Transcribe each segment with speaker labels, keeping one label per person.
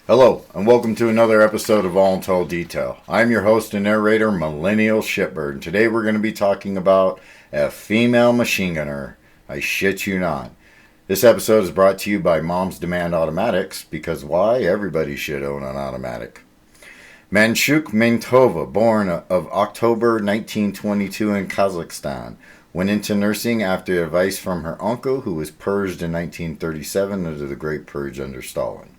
Speaker 1: Hello, and welcome to another episode of All Untold Detail. I'm your host and narrator, Millennial Shitbird, and today we're going to be talking about a female machine gunner. I shit you not. This episode is brought to you by Mom's Demand Automatics, because why? Everybody should own an automatic. MANSHUK MAMETOVA, born of October 1922 in Kazakhstan, went into nursing after advice from her uncle, who was purged in 1937 under the Great Purge under Stalin.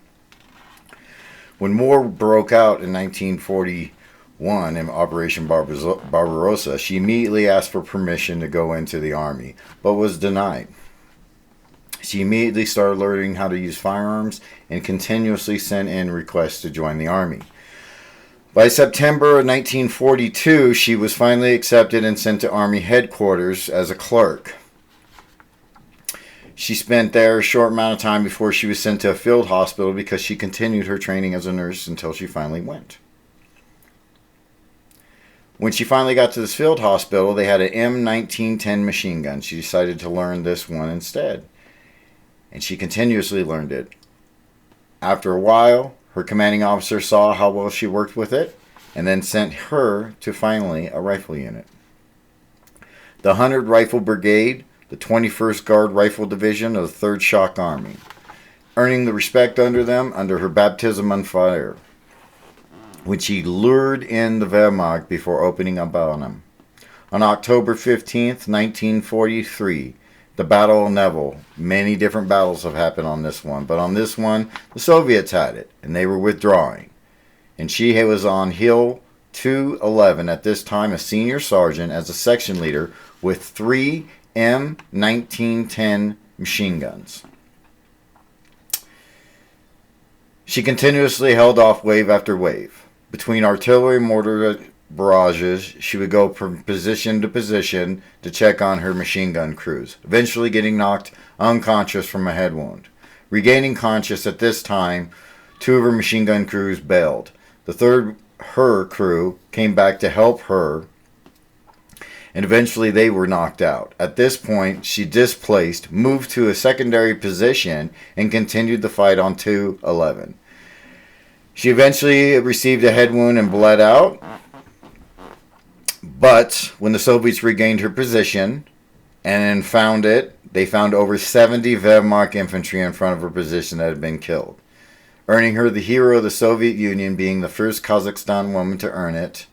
Speaker 1: When war broke out in 1941 in Operation Barbarossa, she immediately asked for permission to go into the army, but was denied. She immediately started learning how to use firearms and continuously sent in requests to join the army. By September of 1942, she was finally accepted and sent to Army headquarters as a clerk. She spent there a short amount of time before she was sent to a field hospital because she continued her training as a nurse until she finally went. When she finally got to this field hospital, they had an M1910 machine gun. She decided to learn this one instead, and she continuously learned it. After a while, her commanding officer saw how well she worked with it and then sent her to finally a rifle unit. The 100 Rifle Brigade, the 21st Guard Rifle Division of the 3rd Shock Army, earning the respect under them under her baptism on fire, which she lured in the Wehrmacht before opening up on them. On October 15th, 1943, the Battle of Neville. Many different battles have happened on this one, but on this one, the Soviets had it, and they were withdrawing. And she was on Hill 211 at this time, a senior sergeant as a section leader with 3 M1910 machine guns. She continuously held off wave after wave. Between artillery mortar barrages, she would go from position to position to check on her machine gun crews, eventually getting knocked unconscious from a head wound. Regaining conscious at this time, 2 of her machine gun crews bailed. The third, her crew, came back to help her, and eventually they were knocked out. At this point, she displaced, moved to a secondary position, and continued the fight on 211. She eventually received a head wound and bled out, but when the Soviets regained her position and found it, they found over 70 Wehrmacht infantry in front of her position that had been killed, earning her the Hero of the Soviet Union, being the first Kazakhstan woman to earn it.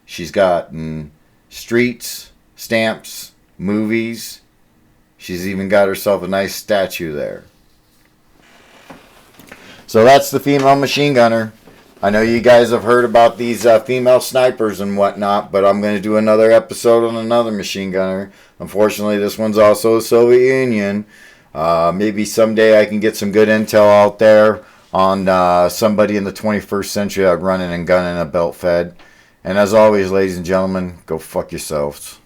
Speaker 1: She's gotten streets, stamps, movies. She's even got herself a nice statue there. So that's the female machine gunner. I know you guys have heard about these female snipers and whatnot, but I'm going to do another episode on another machine gunner. Unfortunately, this one's also the Soviet Union. Maybe someday I can get some good intel out there on somebody in the 21st century out running and gunning a belt fed. And as always, ladies and gentlemen, go fuck yourselves.